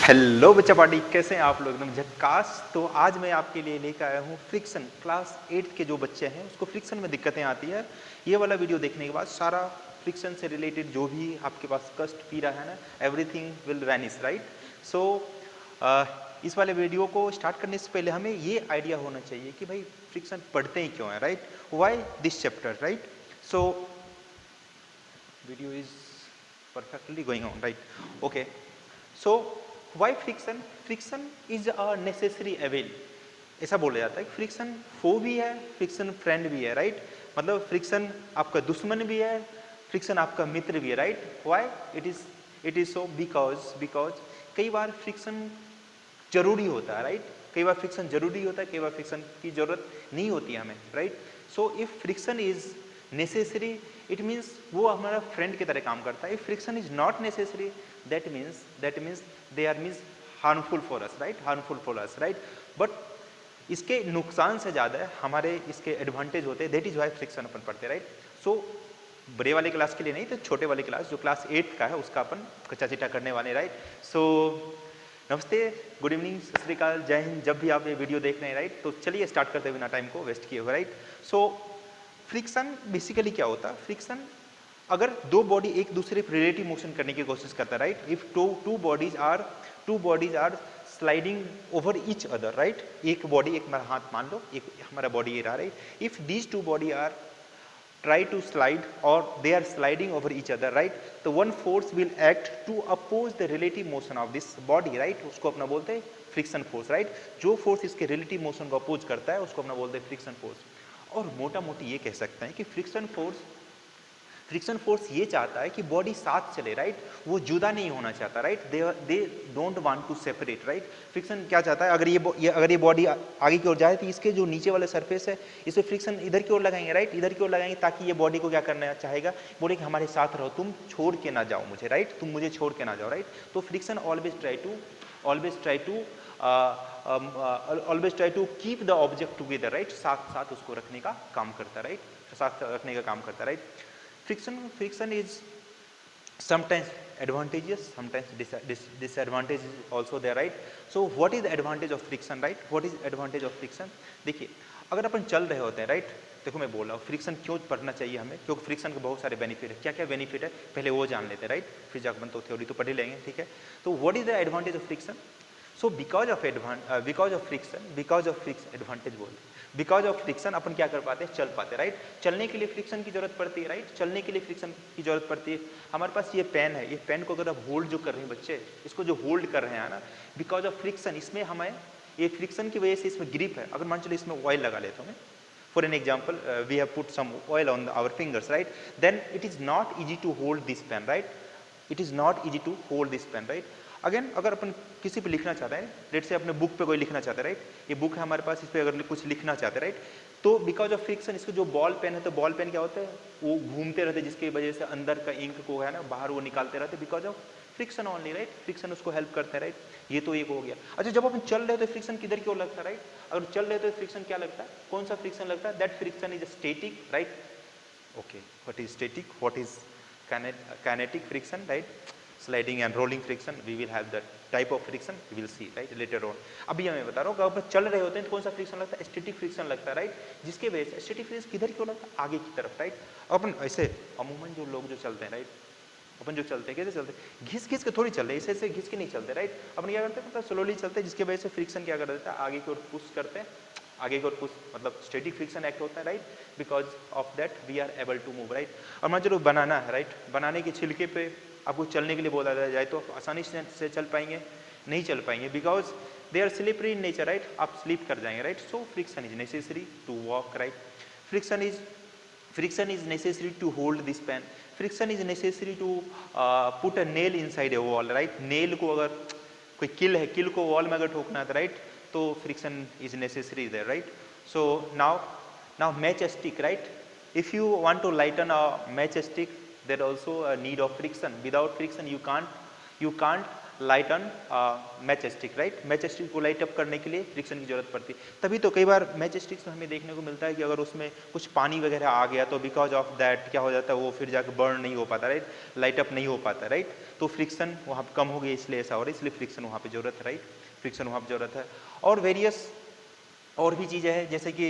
Hello बच्चा party, कैसे हैं आप लोग? एकदम झक्कास। तो आज मैं आपके लिए लेकर आया हूँ फ्रिक्शन। क्लास 8 के जो बच्चे हैं उसको फ्रिक्शन में दिक्कतें आती है। ये वाला वीडियो देखने के बाद सारा फ्रिक्शन से रिलेटेड जो भी आपके पास कष्ट पीड़ा है ना, एवरीथिंग विल वैनिश, राइट? सो इस वाले वीडियो को स्टार्ट करने से पहले हमें ये आइडिया होना चाहिए कि भाई फ्रिक्शन पढ़ते ही क्यों है, right? Why this chapter, right? So video is perfectly going on, right? Okay, so why friction? Friction is a necessary evil. ऐसा बोला जाता है कि फ्रिक्शन फो भी है, फ्रिक्शन फ्रेंड भी है, राइट? मतलब फ्रिक्शन आपका दुश्मन भी है, फ्रिक्शन आपका मित्र भी है, right? Why it is so? Because कई बार फ्रिक्शन जरूरी होता है, राइट? कई बार फ्रिक्शन जरूरी होता है, कई बार फ्रिक्शन की जरूरत नहीं होती है हमें, right? So if friction is necessary, it means वो हमारा फ्रेंड की तरह काम करता है। If friction is not necessary, that means they are means harmful for us, right? Harmful for us, right? But इसके नुकसान से ज़्यादा है हमारे इसके एडवांटेज होते हैं। दैट इज वाई फ्रिक्शन अपन पढ़ते हैं, राइट? सो बड़े वाले क्लास के लिए नहीं, तो छोटे वाले क्लास जो क्लास 8 का है उसका अपन कच्चा चिट्ठा करने वाले, राइट? सो नमस्ते, गुड इवनिंग, सत श्री अकाल, जय हिंद, जब भी आप ये वीडियो देख रहे हैं, राइट? तो चलिए स्टार्ट करते बिना टाइम को वेस्ट किए हुए, राइट? सो फ्रिक्शन बेसिकली क्या होता है? फ्रिक्शन अगर दो बॉडी एक दूसरे पर रिलेटिव मोशन करने की कोशिश करता है, right? If two bodies are sliding over each other, right? एक बॉडी, एक हमारा हाथ मान लो, एक हमारा बॉडी ये रहा, right? If these two body are try to slide or they are sliding over each other, right? तो one force will act to oppose the relative motion of this body, right? उसको अपना बोलते हैं friction force, right? जो force इसके relative motion को oppose करता है उसको अपना बोलते हैं फ्रिक्शन फोर्स। और मोटा मोटी ये कह सकते हैं कि फ्रिक्शन फोर्स ये चाहता है कि बॉडी साथ चले, राइट? वो जुदा नहीं होना चाहता, right? They don't want to separate, right? Friction क्या चाहता है? अगर ये बॉडी आगे की ओर जाए तो इसके जो नीचे वाला सरफेस है इस पर फ्रिक्शन इधर की ओर लगाएंगे, राइट? इधर की ओर लगाएंगे ताकि ये बॉडी को क्या करना चाहेगा? बॉडी कि हमारे साथ रहो, तुम छोड़ के ना जाओ मुझे, राइट? तुम मुझे छोड़ के ना जाओ, राइट? तो friction always try to keep the object together, right? साथ साथ उसको रखने का काम करता है, राइट? साथ रखने का काम करता है, right? Friction is sometimes advantageous, sometimes disadvantages also there, right? So what is the advantage of friction, right? What is advantage of friction? देखिए, अगर अपन चल रहे होते हैं, राइट? देखो मैं बोल रहा हूँ फ्रिक्शन क्यों पढ़ना चाहिए हमें, क्योंकि फ्रिक्शन के बहुत सारे बेनिफिट है। क्या क्या बेनिफिट है पहले वो जान लेते हैं, राइट? फिर जाकर अपन तो थ्योरी तो पढ़ ही लेंगे, ठीक है? तो what is the advantage of friction? So because of friction advantage बोलते, बिकॉज ऑफ फ्रिक्शन अपन क्या कर पाते हैं? चल पाते, राइट? चलने के लिए फ्रिक्शन की जरूरत पड़ती है, राइट? चलने के लिए फ्रिक्शन की जरूरत पड़ती है। हमारे पास ये पेन है, ये पेन को अगर आप होल्ड जो कर रहे हैं बच्चे, इसको जो होल्ड कर रहे हैं ना, बिकॉज ऑफ फ्रिक्शन, इसमें हमें ये फ्रिक्शन की वजह से इसमें ग्रिप है। अगर मान चलो इसमें ऑयल लगा लेता हूँ मैं, for an example we have put some oil on our fingers, right? Then it is not easy to hold this pen, right? It is not easy to hold this pen, right? Again अगर अपन किसी पे लिखना चाहते हैं, late से अपने book पे कोई लिखना चाहता है, राइट? ये बुक है हमारे पास, इस पे अगर कुछ लिखना चाहते हैं, राइट? तो बिकॉज ऑफ फ्रिक्शन इसको जो बॉल पेन है, तो बॉल पेन क्या होता है? वो घूमते रहते, जिसकी वजह से अंदर का इंक को है ना बाहर वो निकालते रहते, because of friction only, right? Friction उसको हेल्प करता है, राइट? ये तो एक हो गया। अच्छा, जब अपन चल रहे हो तो फ्रिक्शन किधर क्यों लगता है, राइट? अगर चल रहे तो फ्रिक्शन क्या लगता है? कौन सा फ्रिक्शन लगता है? That friction is static, right? Okay, what is static, what is kinetic friction, right? Sliding and rolling friction, we will have that type of friction, we will see, right, later on. अभी मैं बता रहा हूँ, अगर चल रहे होते हैं तो कौन सा फ्रिक्शन लगता है? स्टैटिक फ्रिक्शन लगता है, राइट? जिसके वजह से स्टैटिक फ्रिक्शन किधर क्यों लगता है? आगे की तरफ, राइट? अपन ऐसे अमूमन जो लोग जो चलते हैं, राइट? अपन जो चलते हैं कैसे चलते हैं? घिस घिस के थोड़ी चल रहे, ऐसे घिस के नहीं चलते, राइट? अपन क्या करते हैं? मतलब स्लोली चलते हैं, जिसके वजह से फ्रिक्शन क्या कर देता है? आगे की ओर पुश करते हैं, आगे की ओर पुश, मतलब स्टैटिक फ्रिक्शन एक्ट होता है, right? Because of that we are able to move, right? और मान चलो बनाना है, राइट? बनाने के छिलके पे आपको चलने के लिए बोला जाए तो आसानी से चल पाएंगे? नहीं चल पाएंगे, because they are slippery in nature, right? आप स्लिप कर जाएंगे, right? So friction is necessary to walk, right? Friction is necessary to hold this pen, friction is necessary to put a nail inside a wall, right? Nail को अगर कोई किल है, किल को wall में अगर ठोकना है, राइट? तो friction is necessary there, right? So now match stick, right? If you want to lighten a match stick, there also a need of friction. Without friction you you can't light on match stick, right. Match stick को light up करने के लिए friction की जरूरत पड़ती है। तभी तो कई बार मैच स्टिक्स में हमें देखने को मिलता है कि अगर उसमें कुछ पानी वगैरह आ गया तो बिकॉज ऑफ दैट क्या हो जाता है, वो फिर जाकर बर्न नहीं हो पाता, राइट, लाइट अप नहीं हो पाता, राइट। तो फ्रिक्शन वहाँ पर कम हो गई, इसलिए ऐसा हो रहा है, इसलिए फ्रिक्शन वहाँ पर जरूरत है, राइट, फ्रिक्शन वहाँ पर जरूरत है। और वेरियस और भी चीज़ें हैं जैसे कि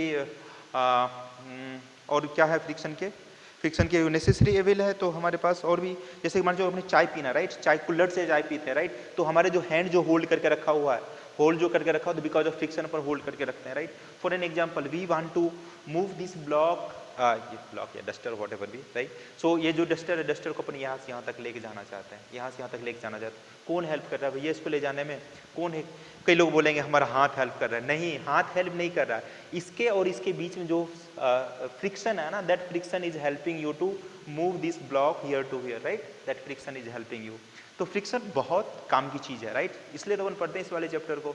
और क्या है फ्रिक्शन के नेसेसरी एविल है तो हमारे पास और भी, जैसे मान लो अपने चाय पीना, राइट, चाय कुल्हड़ से चाय पीते हैं, राइट, तो हमारे जो हैंड जो होल्ड करके रखा हुआ है, होल्ड जो करके रखा हो तो बिकॉज ऑफ फ्रिक्शन पर होल्ड करके रखते हैं, right. For an example we want to move this block, ये ब्लॉक या डस्टर वॉट एवर भी, राइट। सो ये जो डस्टर है, डस्टर को अपन यहाँ से यहाँ तक लेके जाना चाहते हैं, यहाँ से यहाँ तक लेके जाना चाहते हैं। कौन हेल्प कर रहा है भैया इसको ले जाने में, कौन है? कई लोग बोलेंगे हमारा हाथ हेल्प कर रहा है, नहीं, हाथ हेल्प नहीं कर रहा है। इसके और इसके बीच में जो फ्रिक्शन है ना, that friction is helping you to move this block here to here, right, that friction is helping you. तो फ्रिक्शन बहुत काम की चीज़ है, राइट, इसलिए तो अपन पढ़ते हैं इस वाले चैप्टर को।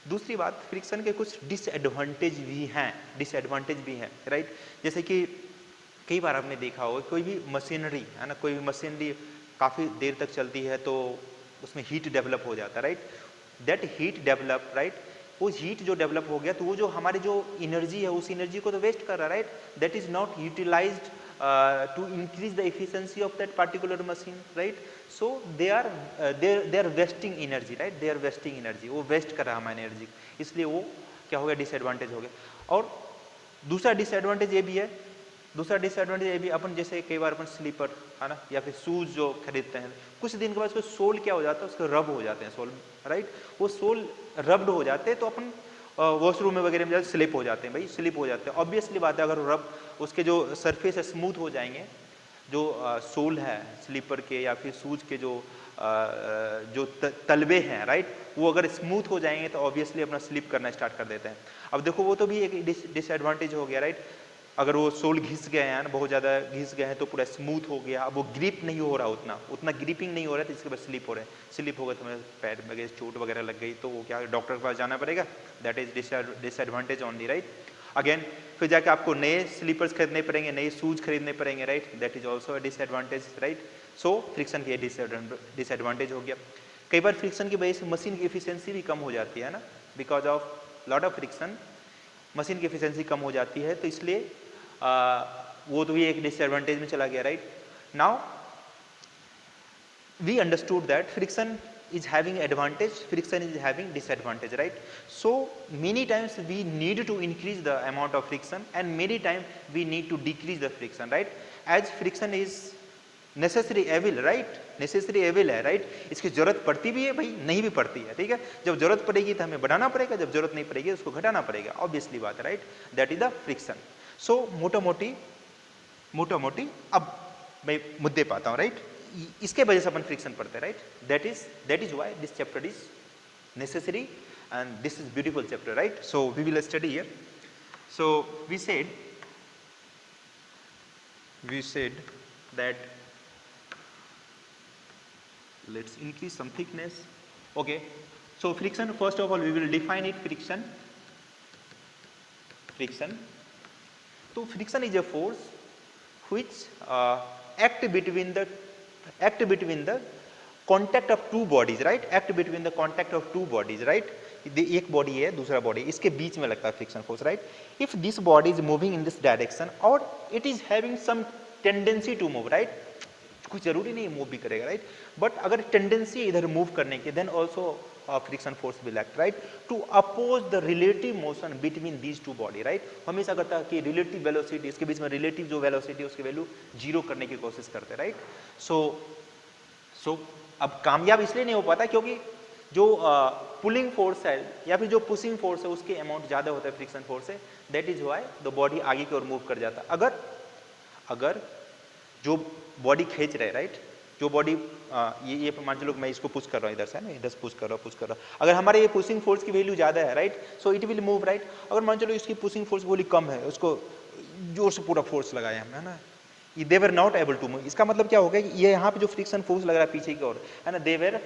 दूसरी बात, फ्रिक्शन के कुछ डिसएडवांटेज भी हैं, राइट। जैसे कि कई बार आपने देखा हो कोई भी मशीनरी है ना, कोई भी मशीनरी काफ़ी देर तक चलती है तो उसमें हीट डेवलप हो जाता है, right. That heat develop, right, वो हीट जो डेवलप हो गया तो वो जो हमारी जो एनर्जी है उस एनर्जी को तो वेस्ट कर रहा है, right. That is not utilised to increase the efficiency of that particular machine, right. So they are wasting energy, right, they are wasting energy, वो waste कर रहा है हमारी एनर्जी, इसलिए वो क्या हो गया, डिसएडवांटेज हो गया। और दूसरा डिसएडवांटेज ये भी है, अपन जैसे कई बार अपन स्लीपर है ना या फिर शूज जो खरीदते हैं, कुछ दिन के बाद उसका सोल क्या हो जाता है, उसके रब हो जाते हैं सोल, राइट, वो सोल रब्ड हो जाते हैं तो अपन वॉशरूम में वगैरह में जाकर स्लिप हो जाते हैं, भाई स्लिप हो जाते हैं, ऑब्वियसली बात है। अगर रब उसके जो सरफेस है स्मूथ हो जाएंगे, जो सोल है स्लीपर के या फिर शूज के जो तलवे हैं, राइट, वो अगर स्मूथ हो जाएंगे तो ऑब्वियसली अपना स्लिप करना स्टार्ट कर देते हैं। अब देखो वो तो भी एक डिसएडवांटेज हो गया, राइट। अगर वो सोल घिस गए हैं, बहुत ज़्यादा घिस गए हैं तो पूरा स्मूथ हो गया, अब वो ग्रिप नहीं हो रहा, उतना ग्रिपिंग नहीं हो रहा है, तो इसके बाद स्लिप हो रहा है, स्लिप हो गया तो मेरे पैर में चोट वगैरह लग गई तो वो क्या डॉक्टर के पास जाना पड़ेगा, that is disadvantage only, right. Again फिर जाके आपको नए स्लीपर्स खरीदने पड़ेंगे, नए शूज खरीदने पड़ेंगे, right, that is also a disadvantage, right. So friction की डिसएडवांटेज हो गया। कई बार फ्रिक्शन की वजह से मशीन की एफिशिएंसी भी कम हो जाती है ना, because of lot of friction machine की एफिशिएंसी कम हो जाती है, तो इसलिए वो तो भी एक डिसएडवांटेज में चला गया, right. Now we understood that friction is having advantage, friction is having disadvantage, right. So many times we need to increase the amount of friction and many times we need to decrease the friction, right. As friction is necessary evil, right, necessary evil है, right, इसकी जरूरत पड़ती भी है भाई, नहीं भी पड़ती है, ठीक है। जब जरूरत पड़ेगी तो हमें बढ़ाना पड़ेगा, जब जरूरत नहीं पड़ेगी उसको घटाना पड़ेगा, ऑब्वियसली बात है, right, that is the friction. So मोटा मोटी अब मैं मुद्दे पाता हूँ, राइट, इसके वजह से अपन फ्रिक्शन पढ़ते हैं, right, that is why this chapter is necessary and this is beautiful chapter, right. So we will study here. So we said that let's increase some thickness, okay. So friction, first of all we will define it, friction, so friction is a force which act between the contact of two bodies, right, act between the contact of two bodies, right. एक body है दूसरा body, इसके बीच में लगता है friction force, right. If this body is moving in this direction और it is having some tendency to move, right, कुछ जरूरी नहीं मूव भी करेगा, राइट, बट अगर टेंडेंसी इधर मूव करने की, then also friction force will act, right, to oppose the relative motion between these two body, right. हमेशा करता है कि रिलेटिव वेलोसिटी, इसके बीच में रिलेटिव जो वेलोसिटी है उसकी वैल्यू जीरो करने की कोशिश करते हैं, राइट। सो अब कामयाब इसलिए नहीं हो पाता क्योंकि जो पुलिंग फोर्स है या फिर जो पुशिंग फोर्स है उसके अमाउंट ज्यादा होता है फ्रिक्शन फोर्स से, that is why the body आगे की ओर मूव कर जाता है। अगर जो बॉडी खींच रहे, राइट, जो बॉडी ये मान लो मैं इसको पुश कर रहा हूँ इधर से ना, इधर पुश कर रहा हूँ, अगर हमारे ये पुशिंग फोर्स की वैल्यू ज्यादा है, right, so it will move, right. अगर मान चलो इसकी पुशिंग फोर्स वैल्यू कम है, उसको जोर से पूरा फोर्स लगाया हमने, है ना, they were not able to move. इसका मतलब क्या हो गया कि ये यहाँ पे जो फ्रिक्शन फोर्स लग रहा है पीछे की ओर, है ना, they were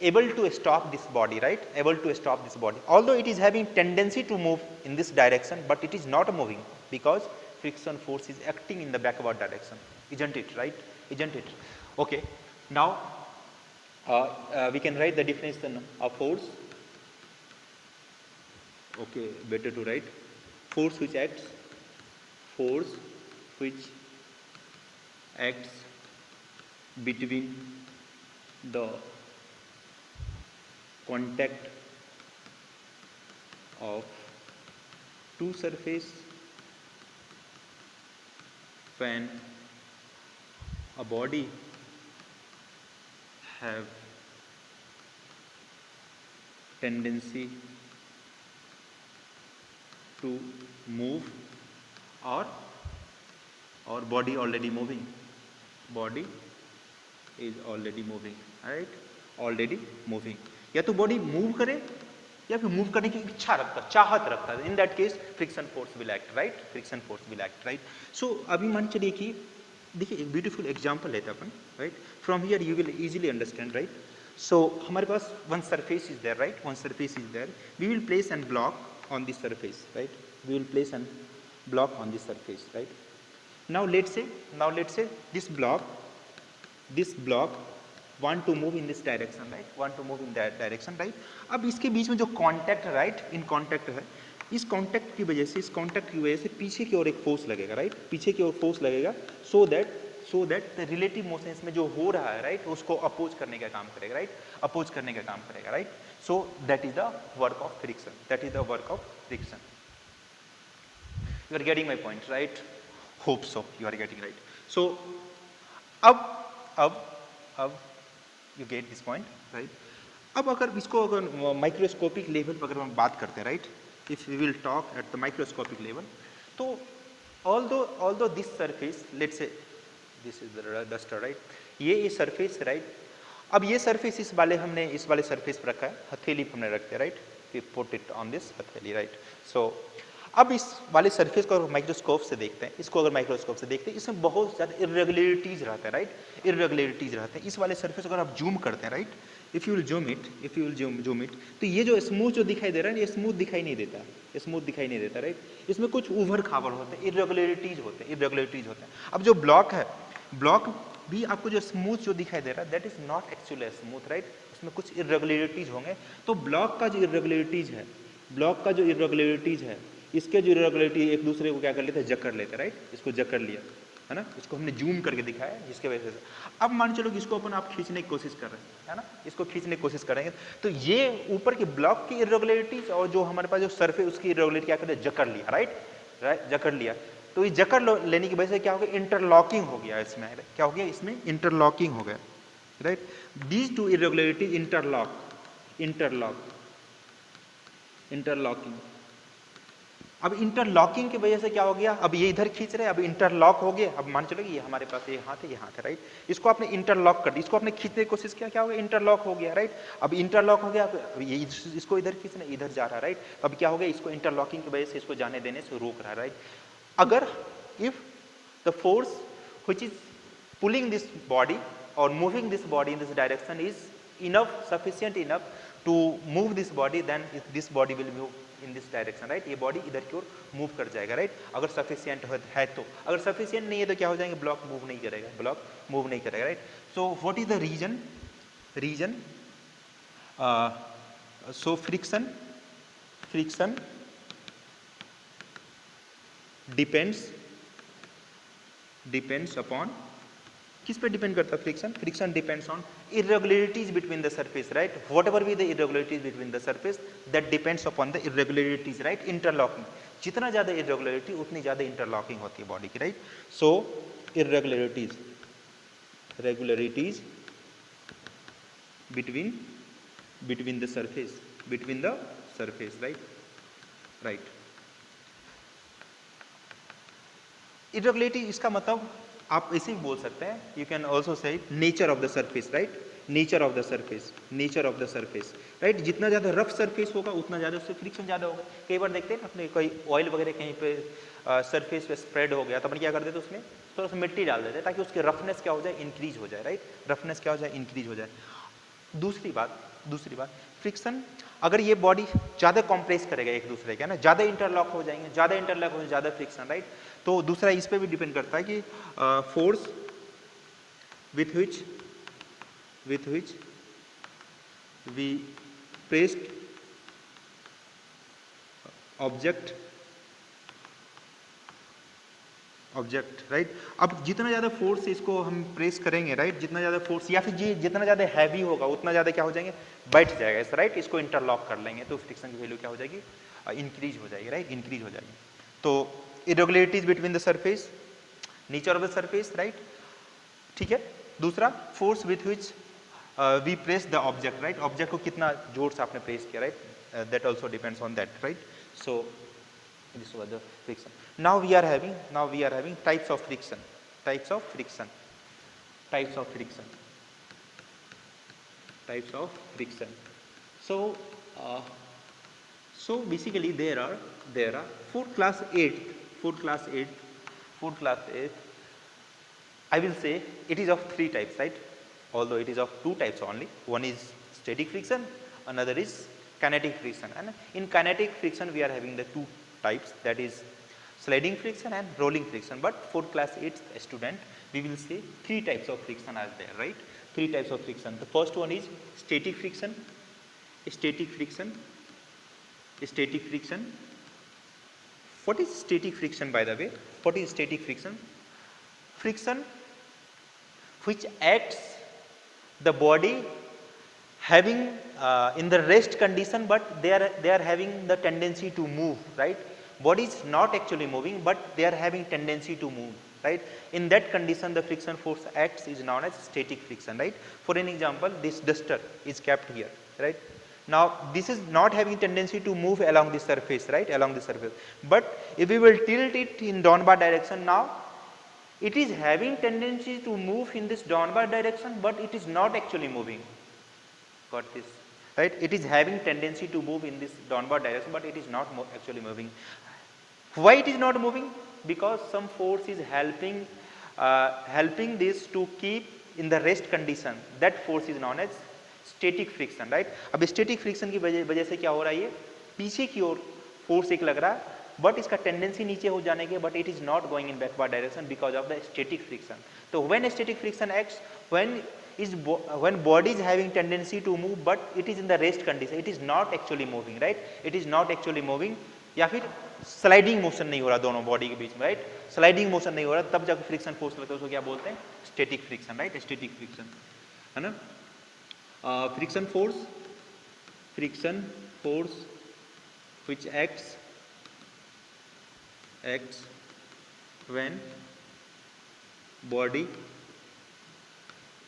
able to stop this body, right, able to stop this body, although it is having tendency to move in this direction, but it is not moving because friction force is acting in the backward direction, isn't it, right, isn't it? Okay, now We can write the definition of force. Okay, better to write force which acts between the contact of two surface when a body have tendency to move or body already moving, body is already moving, right, already moving, या तो body move करे या फिर move करने की इच्छा रखता, चाहत रखता है, in that case friction force will act, right, friction force will act, right. So अभी मान चलिए कि देखिए एक ब्यूटीफुल एग्जांपल लेते हैं अपन, right, from here you will easily understand, right. So हमारे पास one surface is there, right, one surface is there, we will place an block on this surface, right, we will place an block on this surface, right. Now let's say this block want to move in this direction, right, want to move in that direction, right. अब इसके बीच में जो contact, right, in contact है, इस contact की वजह से पीछे की ओर एक फोर्स लगेगा, राइट, पीछे की ओर फोर्स लगेगा, so that the relative motion में जो हो रहा है, राइट, उसको अपोज करने का काम करेगा, राइट, अपोज करने का काम करेगा, right. So that is the work of friction. That is the work of friction. You are getting my point, right? Hope so. You are getting right. So, अब you get this point, right? अब अगर इसको अगर microscopic level पर अगर हम बात करते हैं, right? If we will talk at the microscopic level, तो although this surface, let's say this is the duster, right? ये surface, right? अब ये सरफेस इस वाले सरफेस पर रखा है, हथेली पर हमने रखते हैं, right, we put it on this हथेली, राइट. सो अब इस वाले सरफेस को अगर माइक्रोस्कोप से देखते हैं, इसको अगर माइक्रोस्कोप से देखते हैं, इसमें बहुत ज़्यादा इरेगुलरिटीज रहते हैं, राइट, इरेगुलरिटीज रहते हैं. इस वाले सरफेस को अगर आप जूम करते हैं, right, if you will zoom it, तो ये जो स्मूथ जो दिखाई दे रहा है, ये स्मूथ दिखाई नहीं देता, राइट. इसमें कुछ उभर खाबर होते हैं, इरेगुलरिटीज होते हैं. अब जो ब्लॉक भी आपको जो स्मूथ जो दिखाई दे रहा है, that is not actually smooth, right, उसमें कुछ इरेगुलरिटीज होंगे. तो ब्लॉक का जो इरेगुलरिटीज है, इसके जो इरेगुलरिटी एक दूसरे को क्या कर लेते हैं, जकड़ लेते हैं, राइट, इसको जकड़ लिया है ना, इसको हमने जूम करके दिखाया, जिसके वजह से अब मान चलो कि इसको अपन आप खींचने की कोशिश कर रहे हैं, है ना, इसको खींचने की कोशिश करेंगे, तो ये ऊपर के ब्लॉक की इरेगुलरिटीज और जो हमारे पास जो सरफेस उसकी इरेगुलरिटी क्या करते हैं, जकड़ लिया, राइट, जकड़ लिया. तो ये जकड़ लेने की वजह से क्या हो गया, इंटरलॉकिंग हो गया, इसमें क्या हो गया, इसमें इंटरलॉकिंग हो गया, right. These two irregularities interlocking. अब इंटरलॉकिंग की वजह से क्या हो गया, अब ये इधर खींच रहे हैं, अब इंटरलॉक हो गया. अब मान चलो कि ये हमारे पास ये हाथ है, राइट, इसको आपने इंटरलॉक कर दिया, इसको आपने खींचने की कोशिश किया, क्या हो गया, इंटरलॉक हो गया, राइट. अब इंटरलॉक हो गया, अब ये इसको इधर खींचना, इधर जा रहा है, राइट. अब क्या हो गया, इसको इंटरलॉकिंग की वजह से इसको जाने देने से रोक रहा है, राइट. अगर if the force which is pulling this body or moving this body in this direction is sufficient enough to move this body, then this body will move in this direction, right. ये body इधर की ओर move कर जाएगा, right. अगर sufficient है तो, अगर sufficient नहीं है तो क्या हो जाएंगे, block move नहीं करेगा, right. So what is the reason so friction depends upon, किस पे डिपेंड करता है friction depends on irregularities between the surface, right. Whatever be the irregularities between the surface, that depends upon the irregularities, right. Interlocking, जितना ज्यादा irregularity उतनी ज्यादा interlocking होती है बॉडी की, right. So irregularities between the surface, right. Irregularity, इसका मतलब आप ऐसे भी बोल सकते हैं, you can also say nature of the surface, right, nature of the surface, right. जितना ज़्यादा रफ सरफेस होगा उतना ज़्यादा उससे फ्रिक्शन ज़्यादा होगा. कई बार देखते हैं अपने कोई ऑयल वगैरह कहीं पे सरफेस पे स्प्रेड हो गया तो अपन क्या कर देते हैं, उसमें थोड़ा सा मिट्टी डाल देते हैं ताकि उसकी रफनेस क्या हो जाए, इंक्रीज हो जाए, राइट, रफनेस क्या हो जाए, इंक्रीज हो जाए. दूसरी बात फ्रिक्शन, अगर ये बॉडी ज़्यादा कॉम्प्रेस करेगा एक दूसरे का ना, ज़्यादा इंटरलॉक हो जाएंगे, ज़्यादा फ्रिक्शन, राइट. तो दूसरा इस पे भी डिपेंड करता है कि force with which we pressed object right. अब जितना ज़्यादा फोर्स इसको हम प्रेस करेंगे राइट, जितना ज़्यादा फोर्स या फिर जितना ज़्यादा हैवी होगा उतना ज़्यादा क्या हो जाएंगे, बैठ जाएगा ऐसा राइट। इसको इंटरलॉक कर लेंगे तो फ्रिक्शन की वैल्यू क्या हो जाएगी, इंक्रीज हो जाएगी राइट, इंक्रीज हो जाएगी। तो irregularities between the surface, nature of the surface right, ठीक है। दूसरा force with which we press the object right, object को कितना जोर से आपने प्रेस किया right, that also depends on that right. So this was the friction. Now we are having types of friction, types of friction, types of friction, types of friction. So so basically there are for class 8 I will say it is of 3 types right, although it is of 2 types only. One is static friction, another is kinetic friction, and in kinetic friction we are having the 2 types, that is sliding friction and rolling friction. But for class 8 student we will say 3 types of friction are there right, 3 types of friction. The first one is static friction. What is static friction, by the way? What is static friction? Friction which acts the body having in the rest condition, but they are having the tendency to move right. Body is not actually moving but they are having tendency to move right. In that condition the friction force acts is known as static friction right. For an example, this duster is kept here right. Now this is not having tendency to move along the surface right, along the surface, but if we will tilt it in downward direction, now it is having tendency to move in this downward direction but it is not actually moving. Got this right? It is having tendency to move in this downward direction but it is not actually moving. Why it is not moving? Because some force is helping this to keep in the rest condition. That force is known as static friction right. अब static friction की वजह से क्या हो रहा है, ये पीछे की ओर फोर्स एक लग रहा है बट इसका टेंडेंसी नीचे हो जाने के, but it is not going in backward direction because of the static friction. तो when static friction acts, when body is having tendency to move but it is in the rest condition, it is not actually moving right, it is not actually moving, या फिर sliding motion नहीं हो रहा दोनों body के बीच में right, sliding motion नहीं हो रहा, तब जाकर फ्रिक्शन फोर्स लगता है, उसको क्या बोलते हैं, static friction right, static friction है ना. Friction force which acts when body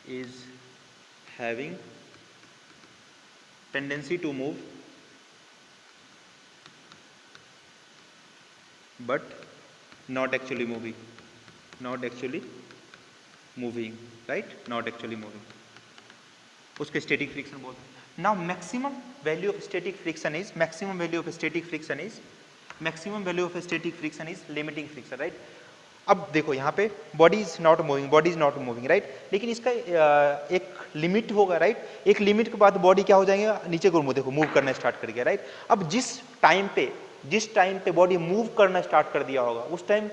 is having tendency to move but not actually moving right, not actually moving, उसके स्टैटिक फ्रिक्शन बोलते हैं. Now maximum value of static friction is limiting friction right. अब देखो यहाँ पे body is not moving right, लेकिन इसका एक लिमिट होगा राइट, एक लिमिट के बाद बॉडी क्या हो जाएंगे, नीचे को देखो मूव करना स्टार्ट कर गया राइट. अब जिस टाइम पे बॉडी मूव करना स्टार्ट कर दिया होगा उस टाइम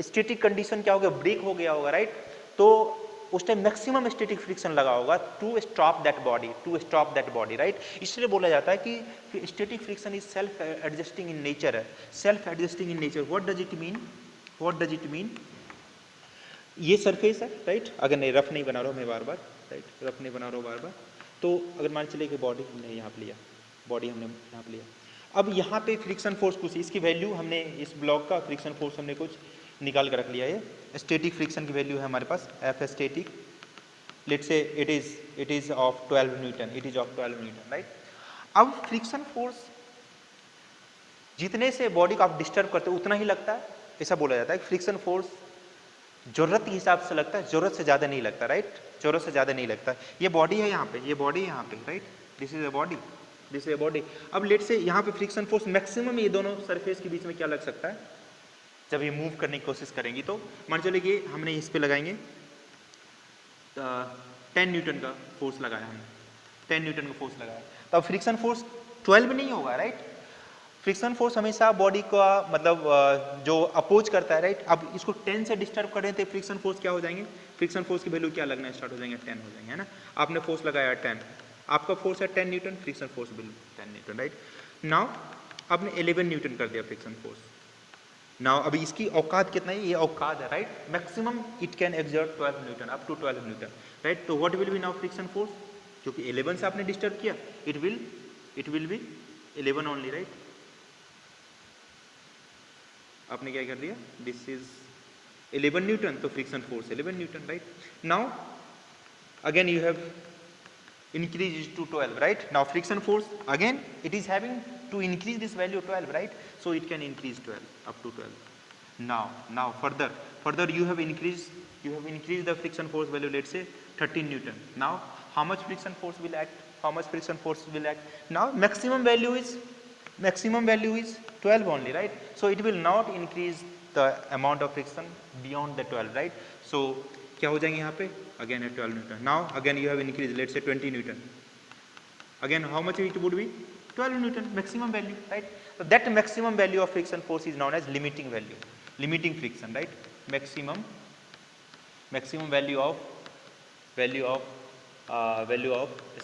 स्टैटिक कंडीशन क्या हो गया, ब्रेक हो गया होगा राइट. तो उस टाइम मैक्सिमम स्टैटिक फ्रिक्शन लगा होगा to stop that body right. इसलिए बोला जाता है कि static friction is self adjusting in nature है, व्हाट डज इट मीन, ये सरफेस है राइट. अगर नहीं रफ नहीं बना रहा हूँ मैं बार बार राइट, तो अगर मान चले कि बॉडी हमने यहाँ पे लिया, अब यहाँ पे फ्रिक्शन फोर्स कुछ, इसकी वैल्यू हमने इस ब्लॉक का फ्रिक्शन फोर्स हमने कुछ निकाल कर रख लिया है. स्टैटिक फ्रिक्शन की वैल्यू है हमारे पास F static, let's say it is of 12 newton, right. अब फ्रिक्शन फोर्स जितने से बॉडी को आप डिस्टर्ब करते हो उतना ही लगता है, ऐसा बोला जाता है. फ्रिक्शन फोर्स जरूरत के हिसाब से लगता है, जरूरत से ज्यादा नहीं लगता राइट, ये बॉडी है यहाँ पे, right, this is a body. अब लेट से यहाँ पे फ्रिक्शन फोर्स मैक्सिमम ये दोनों सरफेस के बीच में क्या लग सकता है जब ये मूव करने की कोशिश करेंगी. तो मान चलिए कि हमने इस पे लगाएंगे 10 न्यूटन का फोर्स लगाया हमने, तो अब फ्रिक्शन फोर्स 12 नहीं होगा राइट. फ्रिक्शन फोर्स हमेशा बॉडी का मतलब जो अपोज करता है राइट. अब इसको 10 से डिस्टर्ब करें तो फ्रिक्शन फोर्स क्या हो जाएंगे, फ्रिक्शन फोर्स की वैल्यू क्या लगना स्टार्ट हो जाएंगे, 10 हो जाएंगे है ना. आपने फोर्स लगाया 10, आपका फोर्स है 10 Newton, friction force will 10 Newton, right. Now आपने 11 न्यूटन कर दिया फ्रिक्शन फोर्स। नाउ अभी इसकी औकात कितना है, ये औकात है, right. Maximum it can exert 12 newton, up to 12 newton, right. तो what will be now friction force, क्योंकि 11 से आपने डिस्टर्ब किया, it will be 11 only, right. आपने क्या कर दिया, दिस इज 11 न्यूटन, तो friction force 11 newton, right. Now again you have increased to 12, right? Now friction force again it is having to increase this value 12, right? So it can increase 12 up to 12. Now further you have increased the friction force value, let's say 13 newton. Now how much friction force will act? Now maximum value is 12 only, right? So it will not increase the amount of friction beyond the 12, right? So क्या हो जाएंगे यहाँ पे, again at 12 newton. Now again you have increased, let's say 20 newton. Again how much it would be, 12 newton maximum value, right? So that maximum value of friction force is known as limiting value, limiting friction, right? Maximum value of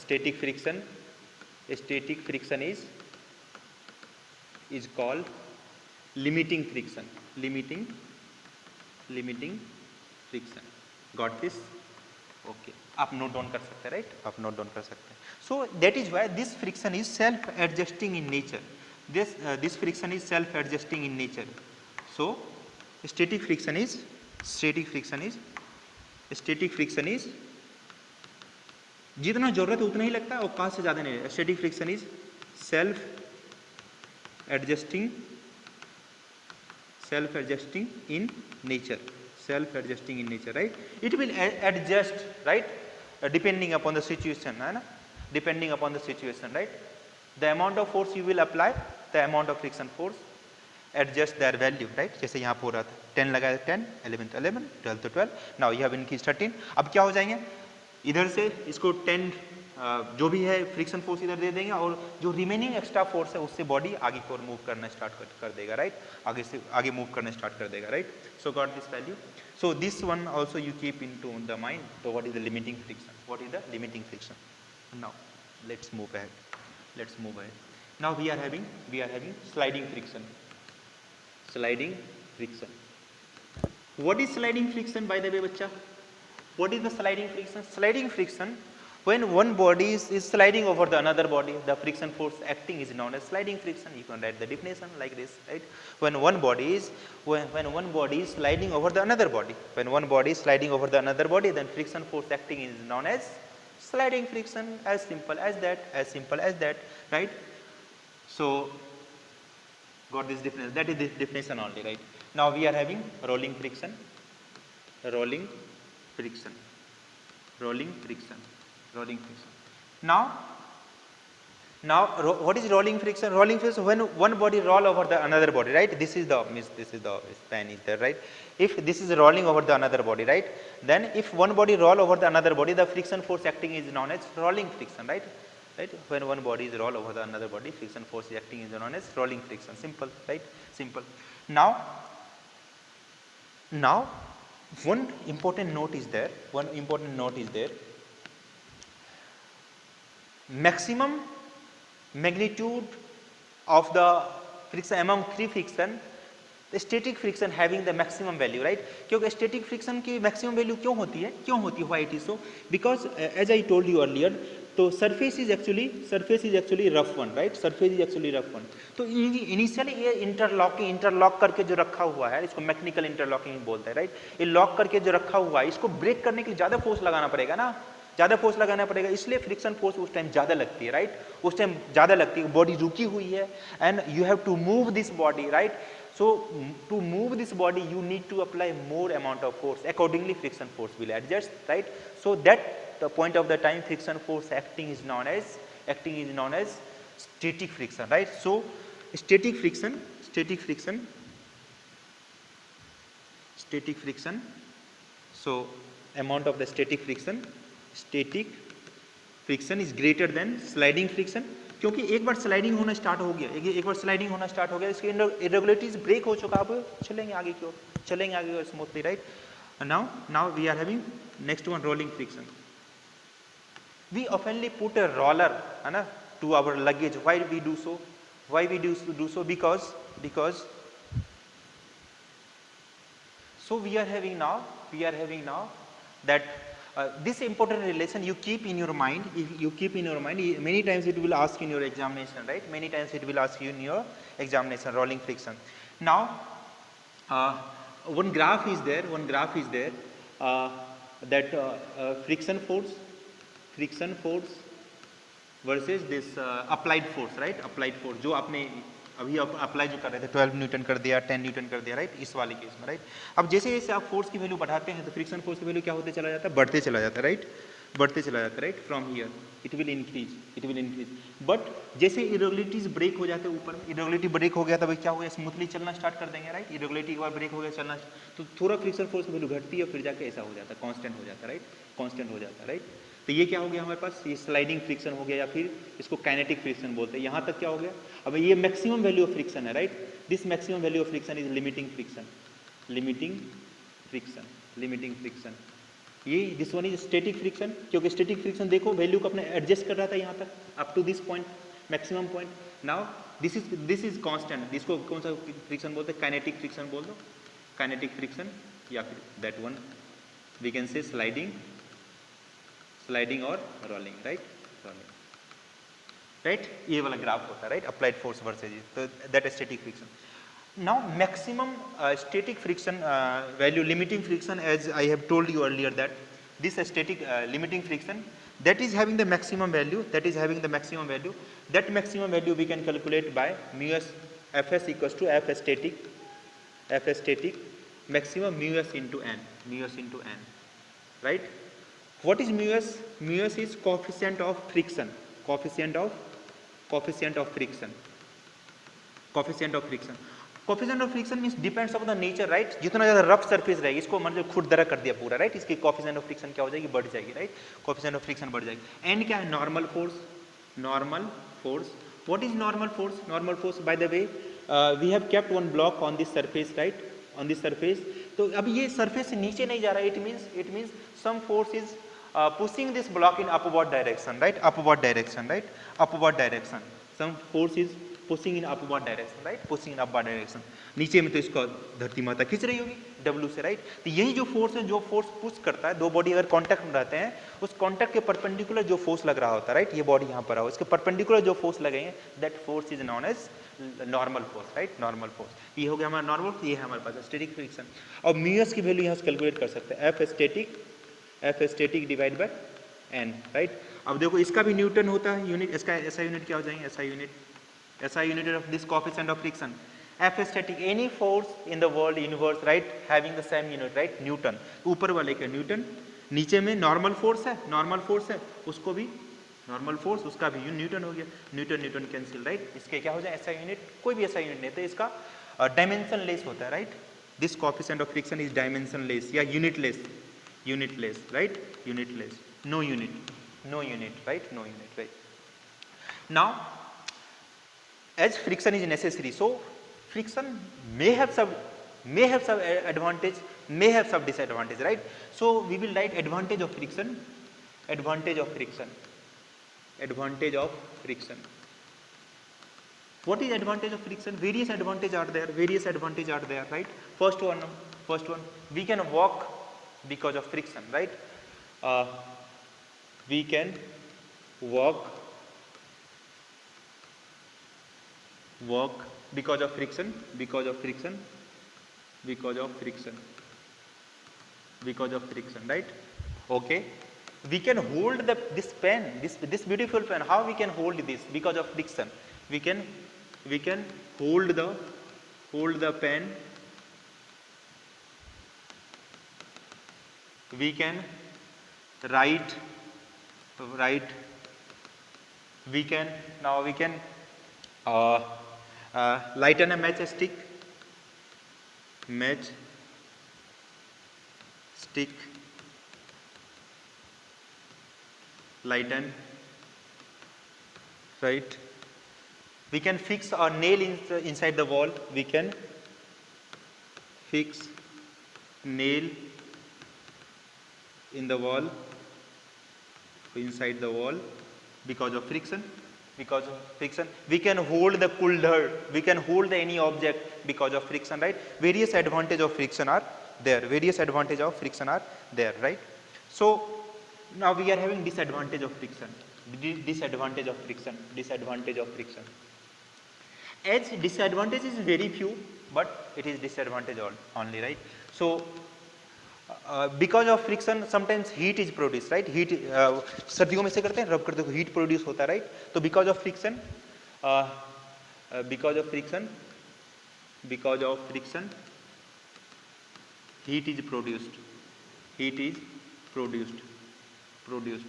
static friction is called limiting friction. Got this? Okay, आप note down कर सकते हैं, right, आप note down कर सकते हैं. So that is why this friction is self adjusting in nature. This friction is self adjusting in nature. So static friction is जितना जरूरत है उतना ही लगता है, औकात से ज्यादा नहीं. Static friction is self adjusting in nature, right? It will adjust, right, depending upon the situation, है ना, depending upon the situation, right? The amount of force you will apply, the amount of friction force adjust their value, right? जैसे यहाँ हो रहा था 10 लगाया 10, 11 तो 11, 12 तो 12. now you have increased 13. अब क्या हो जाएंगे, इधर से इसको 10 जो भी है फ्रिक्शन फोर्स इधर दे देंगे और जो रिमेनिंग एक्स्ट्रा फोर्स है उससे बॉडी आगे की ओर मूव करना स्टार्ट कर देगा, राइट. आगे मूव करना स्टार्ट कर देगा, right. So got this value. So this one also you keep into the mind. तो what is the limiting friction, now let's move ahead. Now we are having sliding friction. What is sliding friction, by the way बच्चा, what is the sliding friction? When one body is sliding over the another body, the friction force acting is known as sliding friction. You can write the definition like this, right? When one body is sliding over the another body, then friction force acting is known as sliding friction. As simple as that, right? So got this definition. That is the definition only, right? Now we are having rolling friction. Now what is rolling friction? Rolling friction when one body roll over the another body, right? This is the span is there, right? If this is rolling over the another body, right, then if one body roll over the another body, the friction force acting is known as rolling friction, right? When one body is roll over the another body, friction force acting is known as rolling friction. Simple, right? Simple. Now one important note is there. Maximum magnitude of the friction among three friction, the static friction having the maximum value, right? क्योंकि static friction की maximum value क्यों होती है? Why it is so? Because as I told you earlier, तो surface is actually rough one, right? तो initially ये interlock करके जो रखा हुआ है, इसको मैकेनिकल इंटरलॉकिंग बोलते हैं, राइट? ये लॉक करके जो रखा हुआ है, इसको ब्रेक करने के लिए ज़्यादा फोर्स लगाना पड़ेगा, इसलिए फ्रिक्शन फोर्स उस टाइम ज़्यादा लगती है, राइट? उस टाइम ज़्यादा लगती है, बॉडी रुकी हुई है and you have to move this body, right? So to move this body you need to apply more amount of force, accordingly friction force will adjust, right? So that the point of the time friction force acting is known as static friction, right? So static friction, so amount of the static friction is greater than sliding friction. क्योंकि एक बार sliding होना start हो गया, इसकी irregularities break हो चुका, अब चलेंगे आगे की ओर smoothly, right? Now we are having next one rolling friction. We oftenly put a roller है ना to our luggage. Why we do so? Why we do so? Because so we are having now that this important relation you keep in your mind. If you keep in your mind, many times it will ask in your examination, right? Many times it will ask you in your examination, rolling friction. Now one graph is there that friction force versus this applied force, right? Applied force जो आपने अभी apply जो कर रहे थे 12 Newton कर दिया, 10 Newton कर दिया, राइट? इस वाले केस में, राइट? अब जैसे जैसे आप फोर्स की वैल्यू बढ़ाते हैं तो फ्रिक्शन फोर्स की वैल्यू क्या होते चला जाता है? बढ़ते चला जाता है, राइट? बढ़ते चला जाता है, right? From here it will increase but जैसे इरेगुलरिटीज ब्रेक हो जाते हैं ऊपर में, इरेगुलरिटी ब्रेक हो गया तब क्या हो गया? स्मूथली चलना स्टार्ट कर देंगे, राइट? इरेगुलरिटी एक बार ब्रेक हो गया चलना तो थोड़ा फ्रिक्शन फोर्स की वैल्यू घटती है, फिर जाके ऐसा हो जाता है, कांस्टेंट हो जाता है, राइट? कांस्टेंट हो जाता है, राइट? तो ये क्या हो गया हमारे पास? ये स्लाइडिंग फ्रिक्शन हो गया या फिर इसको काइनेटिक फ्रिक्शन बोलते हैं। यहाँ तक क्या हो गया? अब ये मैक्सिमम वैल्यू ऑफ फ्रिक्शन है, right? This maximum value of friction is limiting friction. ये this one is static friction, क्योंकि स्टैटिक फ्रिक्शन देखो वैल्यू को अपने एडजस्ट कर रहा था यहाँ तक up to this point, maximum point. Now this is constant, इसको कौन सा फ्रिक्शन बोलते हैं? काइनेटिक फ्रिक्शन बोल दो, काइनेटिक फ्रिक्शन, या फिर that one we can say sliding और रोलिंग, राइट? Rolling, right? ये वाला ग्राफ होता है, राइट? अप्लाइड फोर्स वर्सेज, तो that is static friction. Now maximum static friction value, limiting friction, as I have told you earlier that this static limiting friction that is having the maximum value, that maximum value we can calculate by mu s Fs equals to F static maximum mu s into n, right? What is mu s? Mu s is coefficient of friction. Coefficient of friction means depends upon the nature, right? जितना ज़्यादा rough surface रहेगी, इसको मतलब खुद दरा कर दिया पूरा, राइट? इसकी कोफिशिएंट ऑफ फ्रिक्शन क्या हो जाएगी? बढ़ जाएगी, राइट? कोफिशिएंट ऑफ फ्रिक्शन बढ़ जाएगी। एंड क्या है? Normal force. What is normal force? By the way we have kept one block on this surface, right? On this surface, तो अब ये सरफेस से नीचे नहीं जा रहा है, it means some force is pushing this block in upward direction, right? Upward direction. Some force is pushing in upward direction, right? Pushing in upward direction. नीचे में तो इसको धरती माता खींच रही होगी W से, राइट? तो यही जो फोर्स है, जो फोर्स पुश करता है, दो बॉडी अगर कांटेक्ट में रहते हैं, उस कांटेक्ट के परपेंडिकुलर जो फोर्स लग रहा होता है, राइट? ये बॉडी यहाँ पर आओ, इसके परपेंडिकुलर जो फोर्स लगेंगे, that force is known as normal force, right? Normal force. ये हो गया हमारा नॉर्मल, ये है हमारे पास स्टैटिक फ्रिक्शन। और म्यू एस की वैल्यू यहाँ से कैलकुलेट कर सकते हैं, F static divide by n, right? अब देखो इसका भी न्यूटन होता है यूनिट, इसका ऐसा यूनिट क्या हो जाएंगे? ऐसा unit of this coefficient of friction, F static, any force in the world universe, right? Having the same unit, right? Newton. ऊपर वाले का न्यूटन, नीचे में नॉर्मल फोर्स है, उसको भी नॉर्मल फोर्स, उसका भी न्यूटन हो गया। Newton cancel, right? इसके क्या हो जाए? ऐसा यूनिट, कोई भी ऐसा यूनिट नहीं, तो इसका डायमेंशन लेस होता है, right? This coefficient of friction is dimension less या unitless, right? Unitless, no unit, right? No unit, right? Now, as friction is necessary, so friction may have some advantage, may have some disadvantage, right? So we will write advantage of friction. What is advantage of friction? Various advantages are there, right? First one, we can walk because of friction, right? We can walk because of friction, right? Okay, we can hold this pen, this beautiful pen. How we can hold this? Because of friction. We can hold the pen. We can write. We can lighten a matchstick. Lighten, right? We can fix a nail inside the wall. We can fix nail in the wall. inside the wall because of friction. Because of friction, we can hold the cool dirt, we can hold any object because of friction, right? Various advantage of friction are there. Various advantage of friction are there, right? So now we are having disadvantage of friction. Disadvantage of friction. Disadvantage of friction. As disadvantage is very few, but it is disadvantage only, right? So because of friction sometimes heat is produce, right? Heat सर्दियों में से करते हैं, रब करते हो heat produce होता है, राइट? तो because of friction, because of friction, because of friction heat is produced, heat is produced, produced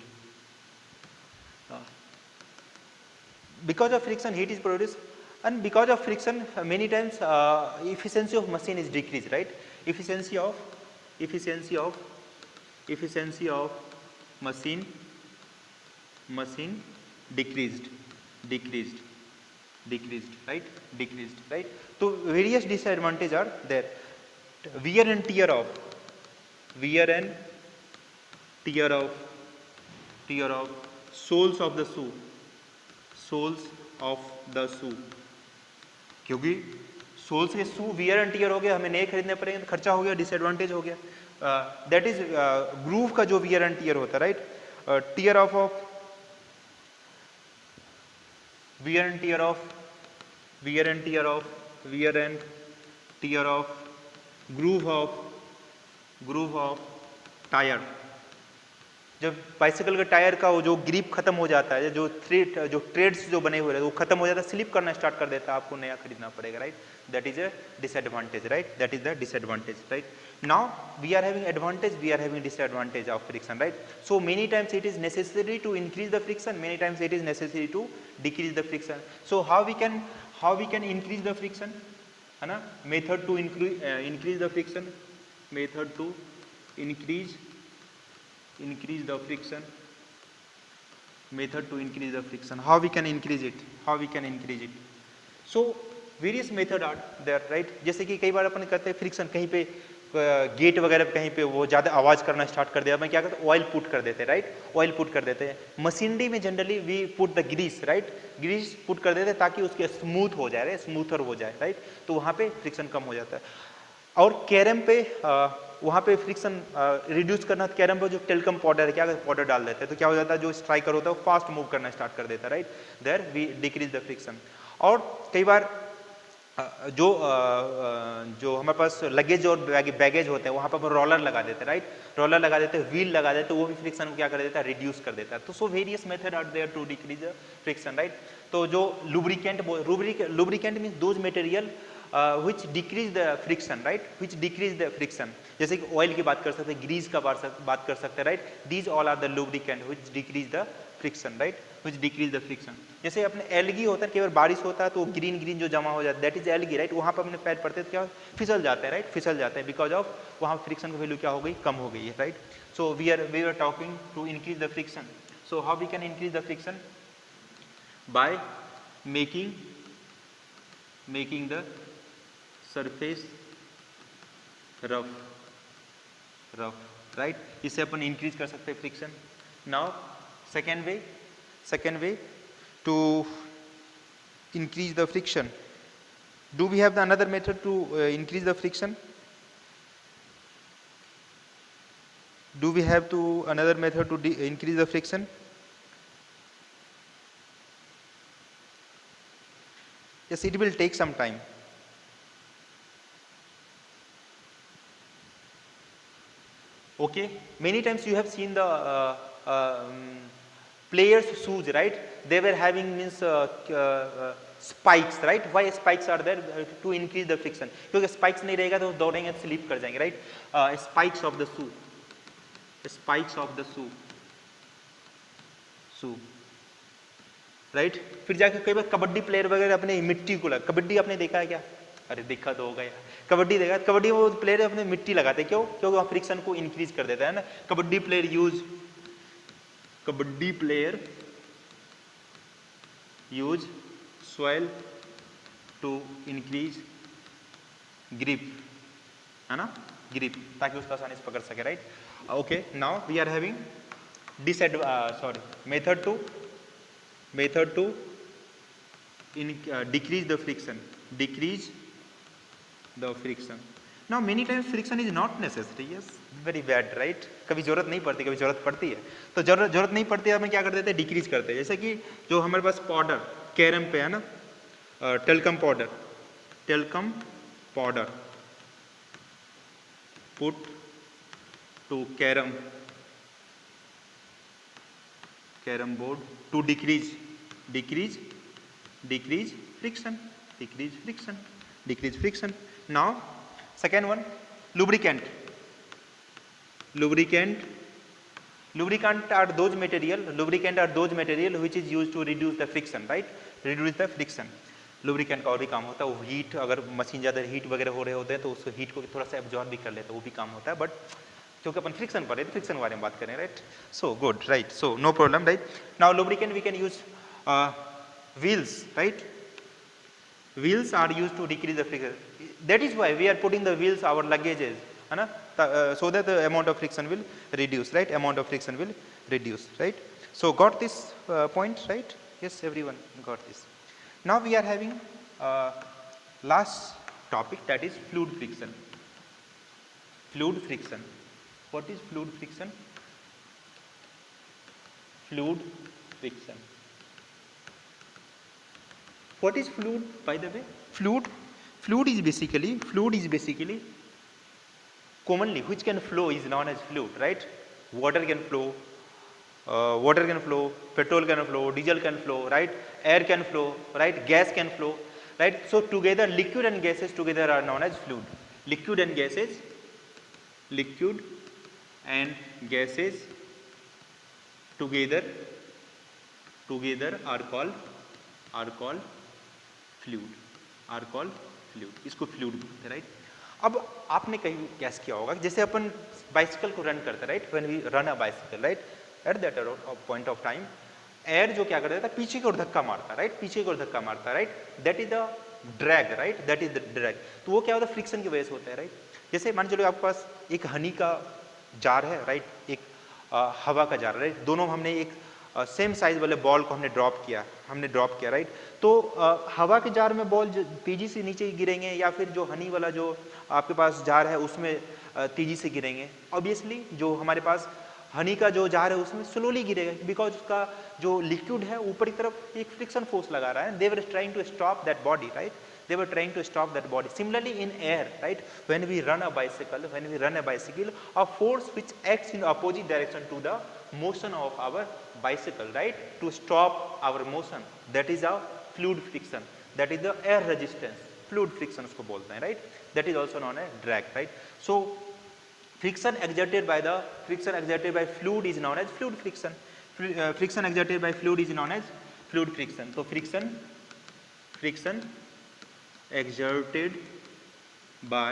because of friction heat is produced, and because of friction many times efficiency of machine is decreased, right? Efficiency of machine decreased, right? Decreased, right? So various disadvantages are there. Wear and tear of soles of the shoe, soles of the shoe, क्योंकि soles के शू wear and tier हो गया, हमें नए खरीदने पड़ेंगे, तो खर्चा हो गया, डिसएडवांटेज हो गया. दैट इज ग्रूव का जो वियर एंड टियर होता है, right? Tear of wear and tear of groove of tyre. जब बाइसिकल का टायर का वो जो ग्रिप खत्म हो जाता है, जो ट्रेड्स जो बने हुए हैं वो खत्म हो जाता है, स्लिप करना स्टार्ट कर देता है, आपको नया खरीदना पड़ेगा, right? That is a disadvantage, right? That is the disadvantage, right? Now we are having advantage, we are having disadvantage of friction, right? So many times it is necessary to increase the friction, many times it is necessary to decrease the friction. So how we can increase the friction, है ना? Method to increase the friction, method to increase the friction, method to increase the friction. How we can increase it? So various method are there, right? जैसे कि कई बार अपन कहते हैं friction कहीं पे gate वगैरह कहीं पे वो ज़्यादा आवाज़ करना स्टार्ट कर दिया, अपन क्या करते हैं? ऑयल पुट कर देते हैं, राइट? ऑयल पुट कर देते हैं. मशीनरी में generally we put the grease, right? Grease put कर देते हैं ताकि उसके स्मूथ हो जाए, स्मूथर हो जाए, राइट? तो वहाँ पे फ्रिक्शन कम हो जाता है. और कैरम पे वहाँ पे फ्रिक्शन रिड्यूस करना, कैरम पे जो टेल्कम पाउडर है, क्या पाउडर डाल देते हैं, तो क्या हो जाता है? जो स्ट्राइकर होता है वो फास्ट मूव करना स्टार्ट कर देता है, right? There we decrease the friction. और कई बार जो हमारे पास लगेज और बैगेज होते हैं वहाँ पर रोलर लगा देते हैं, राइट? रोलर लगा देते हैं, व्हील लगा देते हैं, वो भी फ्रिक्शन को क्या कर देता है? रिड्यूस कर देता है. तो so various method are there to decrease the friction, right? तो जो lubricant means those material which decrease the friction, right? Which decrease the friction. जैसे कि ऑयल की बात कर सकते हैं, ग्रीस का बात कर सकते हैं, right? These all are the lubricant which decrease the friction, right? Which decrease the friction. जैसे अपने एल्गी होता है, केवल बारिश होता है तो ग्रीन जो जमा हो जाता है, दैट इज एल्गी, राइट? वहाँ पर अपने पैर पड़ते हैं तो क्या फिसल जाते हैं, राइट? फिसल जाते हैं बिकॉज ऑफ वहाँ फ्रिक्शन की वैल्यू क्या हो गई? कम हो गई है, right? So we are talking to increase the friction. So how we can increase the friction? By making the surface rough, right? इससे अपन इंक्रीज कर सकते हैं friction. Now second way to increase the friction. Do we have the another method to increase the friction? Do we have to another method to increase the friction? Yes, it will take some time. Okay, many times you have seen the players shoes, right? They were having means spikes, right? Why spikes are there? To increase the friction. क्योंकि spikes नहीं रहेगा तो दौड़ेंगे तो slip कर जाएंगे, right? Spikes of the shoe, right? फिर जाके कई बार कबड्डी प्लेयर वगैरह अपने मिट्टी को कबड्डी आपने देखा है क्या? अरे देखा तो होगा यार, कबड्डी देखा. कबड्डी में वो प्लेयर अपने मिट्टी लगाते हैं, क्यों? क्योंकि वहाँ फ्रिक्शन को इंक्रीज कर देता है ना. Kabaddi player use soil to increase grip, है ना? ग्रिप, ताकि उसका आसानी से पकड़ सके, right? Okay, now we are having method to decrease the friction. Now many times friction is not necessary. Yes, very bad, right? कभी जरूरत नहीं पड़ती, कभी जरूरत पड़ती है. तो जरूरत नहीं पड़ती है, हम क्या कर देते हैं, डिक्रीज करते हैं. जैसे कि जो हमारे पास पाउडर कैरम पे है ना, talcum powder put to carrom board to decrease friction. Now second one, lubricant are those material which is used to reduce the friction, right? Lubricant का और भी काम होता है, वो हीट, अगर मशीन ज़्यादा हीट वगैरह हो रहे होते हैं तो उस हीट को थोड़ा सा एब्जॉर्ब भी कर लेता है, वो भी काम होता है. बट क्योंकि अपन फ्रिक्शन पर है, फ्रिक्शन के बारे में बात करें, right? So good, right? So no problem, right? Now lubricant we can use wheels, right? Wheels are use to decrease the friction. That is why we are putting the wheels our luggages, है ना, so that the amount of friction will reduce, right? Amount of friction will reduce, right? So got this point, right? Yes, everyone got this. Now we are having last topic, that is fluid friction. What is fluid friction? What is fluid, by the way? Fluid is basically commonly which can flow is known as fluid, right? Water can flow, petrol can flow, diesel can flow, right? Air can flow, right? Gas can flow, right? So together liquid and gases together are known as fluid. Liquid and gases together are called fluid. इसको fluid बोलते हैं, right? अब आपने कहीं gas किया होगा, जैसे अपन bicycle को रन करते हैं, right? When we run a bicycle, right, at that point of time air जो क्या कर देता है, पीछे की ओर धक्का मारता है, right? That is the drag, right? तो वो क्या होता है, फ्रिक्शन की वजह से होता है, राइट? जैसे मान चलो आपके पास एक हनी का जार है, राइट? एक हवा का जार, राइट? दोनों हमने एक सेम साइज वाले बॉल को हमने ड्रॉप किया, राइट? तो हवा के जार में बॉल तेजी से नीचे गिरेंगे, या फिर जो हनी वाला जो आपके पास जार है उसमें तेजी से गिरेंगे? ऑब्वियसली जो हमारे पास हनी का जो जार है उसमें स्लोली गिरेगा, बिकॉज उसका जो लिक्विड है ऊपर की तरफ एक फ्रिक्शन फोर्स लगा रहा है. They were trying to stop that body, right? Similarly in air, right? When we run a bicycle, a force which acts in opposite direction to the motion of our bicycle, right? To stop our motion, that is a fluid friction. That is the air resistance. Fluid friction उसको बोलते हैं, right? That is also known as drag, right? So friction exerted by fluid is known as fluid friction. Friction exerted by fluid is known as fluid friction. So friction exerted by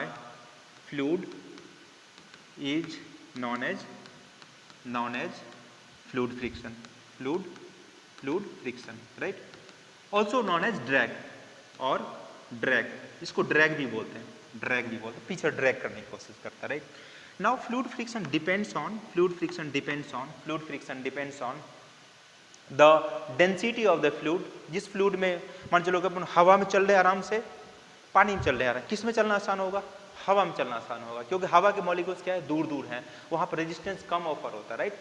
fluid is known as fluid friction, right? Also known as drag or drag. इसको drag भी बोलते हैं, पीछे drag करने की कोशिश करता है, right? Now fluid friction depends on the density of the fluid. जिस fluid में मान चलो कि अपन हवा में चल रहे आराम से, पानी में चल रहे हैं, किस में चलना आसान होगा? हवा में चलना आसान होगा, क्योंकि हवा के मॉलिक्यूल्स क्या है, दूर हैं, वहाँ पर रेजिस्टेंस कम ऑफर होता है, राइट?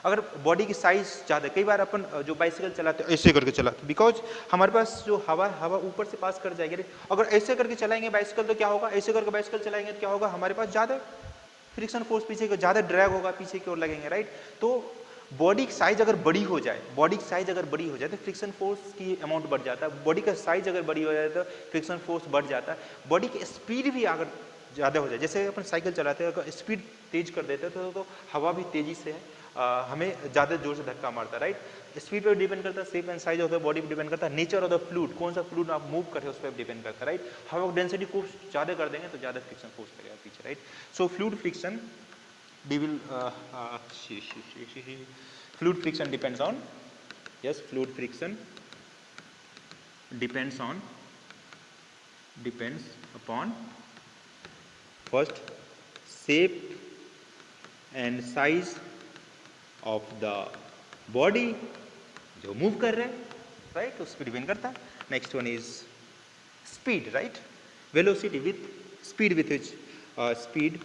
अगर बॉडी की साइज ज़्यादा, कई बार अपन जो बाइसिकल चलाते हैं ऐसे करके चलाते, बिकॉज हमारे पास जो हवा ऊपर से पास कर जाएगी. अगर ऐसे करके चलाएंगे बाइसिकल तो क्या होगा, ऐसे करके बाइसिकल चलाएंगे तो क्या होगा, हमारे पास ज़्यादा फ्रिक्शन फोर्स पीछे को, ज़्यादा ड्रैग होगा, पीछे की ओर लगेंगे, राइट? तो बॉडी की साइज अगर बड़ी हो जाए तो फ्रिक्शन फोर्स की अमाउंट बढ़ जाता है. बॉडी का साइज अगर बड़ी हो जाए तो फ्रिक्शन फोर्स बढ़ जाता है. बॉडी की स्पीड भी अगर ज़्यादा हो जाए, जैसे अपन साइकिल चलाते हैं, अगर स्पीड तेज कर देते हैं तो हवा भी तेजी से हमें ज़्यादा जोर से धक्का मारता है, राइट? स्पीड पर डिपेंड करता है, shape and size of the body पर डिपेंड करता है, नेचर ऑफ द फ्लूइड, कौन सा फ्लूइड आप मूव कर रहे हो उस पर डिपेंड करता है, राइट? हवा की डेंसिटी को ज़्यादा कर देंगे तो ज़्यादा फ्रिक्शन फोर्स लगेगा पीछे, right? So fluid friction fluid friction depends upon first shape and size of the body, जो मूव कर रहे हैं, राइट, उस पर डिपेंड करता है. Next one is speed, right, velocity with speed with which speed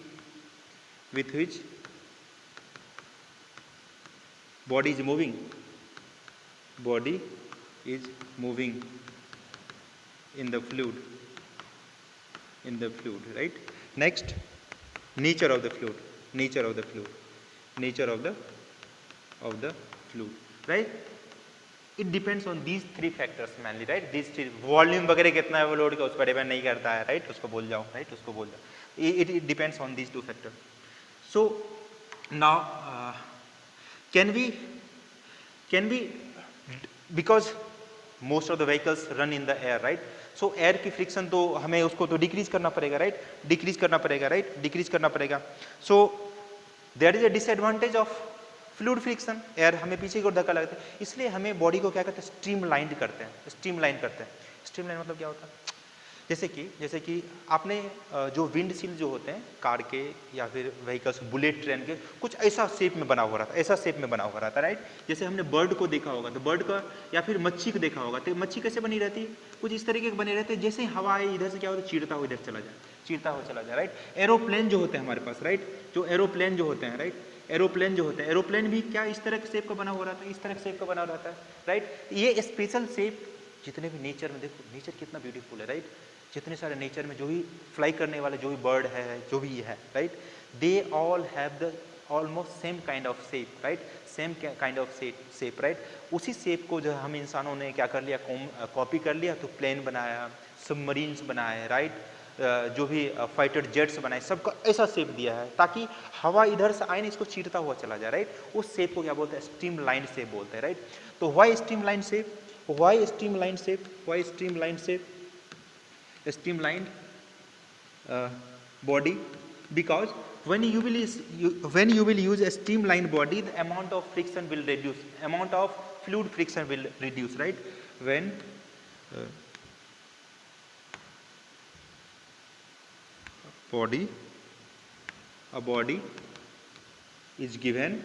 with which body is moving, body is moving in the fluid, right. Next, nature of the fluid, nature of the fluid, nature of the fluid, right. It depends on these three factors mainly, right. These three, volume वगैरह कितना है वो load का, उस पर depend नहीं करता है, राइट, उसको बोल जाओ, राइट, उसको बोल जाओ. It depends on these two factors. So now can we because most of the vehicles run in the air, right. So air की friction तो हमें उसको तो decrease करना पड़ेगा, right, decrease करना पड़ेगा, right, decrease करना पड़ेगा. So there is a disadvantage of fluid friction, air हमें पीछे की ओर धक्का लगता है, इसलिए हमें बॉडी को क्या करते हैं, स्ट्रीमलाइन करते हैं. स्ट्रीमलाइन करते हैं. स्ट्रीमलाइन मतलब क्या होता है, जैसे कि आपने जो विंडशील्ड जो होते हैं कार के या फिर व्हीकल्स, बुलेट ट्रेन के, कुछ ऐसा शेप में बना हुआ रहता है, ऐसा शेप में बना हुआ रहता है, राइट. जैसे हमने बर्ड को देखा होगा तो बर्ड का, या फिर मच्छी को देखा होगा तो मच्छी कैसे बनी रहती है, कुछ इस तरीके के बने रहते हैं. जैसे हवा आई इधर से क्या होता है, चीरता हुआ इधर चला जाए, चीरता हुआ चला जाए, राइट. एरोप्लेन जो होते हैं हमारे पास, राइट, जो एरोप्लेन जो होते हैं, राइट, एरोप्लेन जो होते हैं, एरोप्लेन भी क्या इस तरह के शेप का बना हुआ रहता है, इस तरह के शेप का बना हुआ रहता है, राइट. ये स्पेशल शेप जितने भी नेचर में, देखो नेचर कितना ब्यूटीफुल है, राइट. जितने सारे नेचर में जो भी फ्लाई करने वाले जो भी बर्ड है, जो भी है, right, they all have the almost same kind of shape, right, same kind of shape, right. उसी शेप को जो हम इंसानों ने क्या कर लिया, कॉपी कर लिया, तो प्लेन बनाया, सबमरीन्स बनाए, राइट, जो भी फाइटर जेट्स बनाए, सबका ऐसा शेप दिया है ताकि हवा इधर से आए ना, इसको चीरता हुआ चला जाए, राइट. उस शेप को क्या बोलते हैं, स्ट्रीमलाइन शेप बोलते हैं, राइट. तो why streamline shape, why streamline shape, why streamline shape, streamlined body, because when you will use a streamlined body, the amount of friction will reduce, amount of fluid friction will reduce, right. When a body is given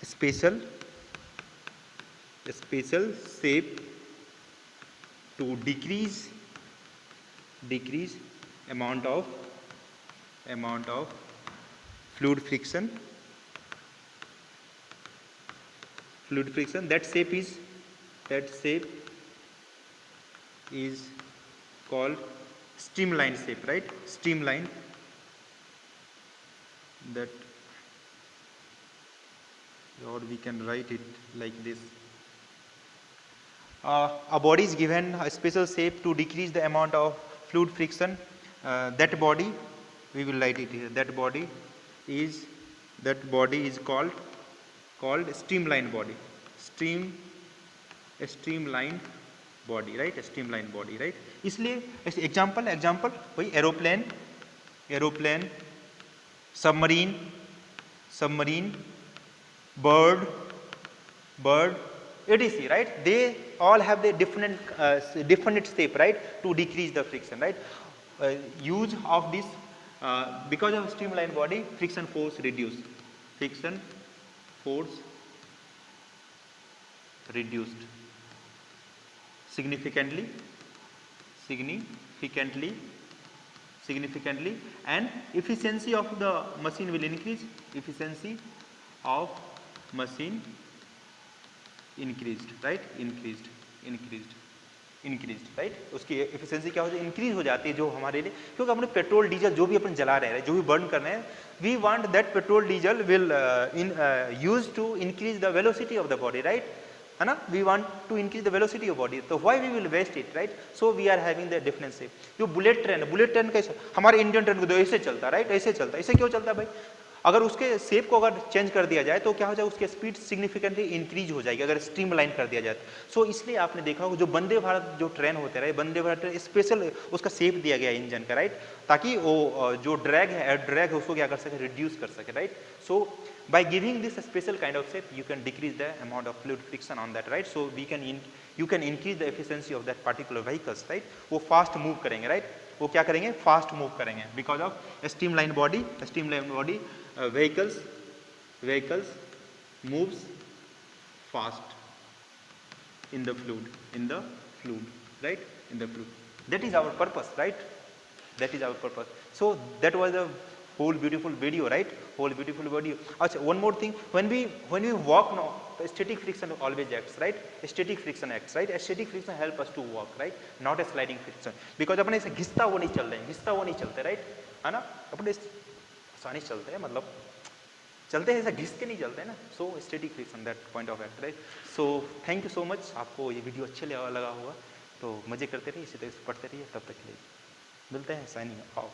a special shape to decrease amount of fluid friction, that shape is called streamlined shape, right. Streamlined, that, or we can write it like this. A body is given a special shape to decrease the amount of fluid friction. That body, we will write it here. That body is called streamlined body. A streamlined body, right? A streamlined body, right? इसलिए example वही aeroplane, submarine, bird, etc., right. They all have the different shape, right, to decrease the friction, right. Use of this, because of streamlined body, friction force reduced significantly, and efficiency of the machine will increase. Efficiency of machine increased, right. increased, right. उसकी efficiency क्या हो जाती है, increase हो जाती है, जो हमारे लिए, क्योंकि अपने पेट्रोल डीजल जो भी अपन जला रहे हैं, जो भी बर्न कर रहे हैं, we want that petrol diesel will use to increase the velocity of the body, right, है ना. We want to increase the velocity of body, तो why we will waste it, right. So we are having the difference shape. जो bullet train कैसे, हमारे Indian train को ऐसे चलता है, राइट, ऐसे चलता है. ऐसे क्यों चलता है भाई, अगर उसके शेप को अगर चेंज कर दिया जाए तो क्या हो जाएगा, उसकी स्पीड सिग्निफिकेंटली इंक्रीज हो जाएगी अगर स्ट्रीमलाइन कर दिया जाए. सो इसलिए आपने देखा होगा जो वंदे भारत जो ट्रेन होते रहे, वंदे भारत ट्रेन स्पेशल उसका शेप दिया गया इंजन का, राइट, ताकि वो जो ड्रैग है उसको क्या कर सके, रिड्यूस कर सके, right. So by giving this a special kind of shape, you can decrease the amount of fluid friction on that, right. So you can increase the efficiency of that particular vehicles, right. वो fast move करेंगे, right. वो क्या करेंगे, fast move करेंगे because of a streamlined body vehicles vehicles moves fast in the fluid, right? In the fluid. That is our purpose, right? That is our purpose. So that was a whole beautiful video, right? Whole beautiful video. Achha, one more thing, when we walk now, the static friction always acts, right? Static friction acts, right? Static friction help us to walk, right? Not a sliding friction, because अपने ऐसे घिसता हुआ नहीं चल रहे हैं, घिसता हुआ नहीं चलते, right? है ना? अपने आसानी से चलते हैं, मतलब चलते हैं ऐसा घिस के नहीं चलते ना. So static friction that point of act, right? So thank you so much. आपको ये वीडियो अच्छे लगा होगा तो मजे करते रहिए, इसी तरह से पढ़ते रहिए. तब तक के लिए मिलते हैं. Signing off.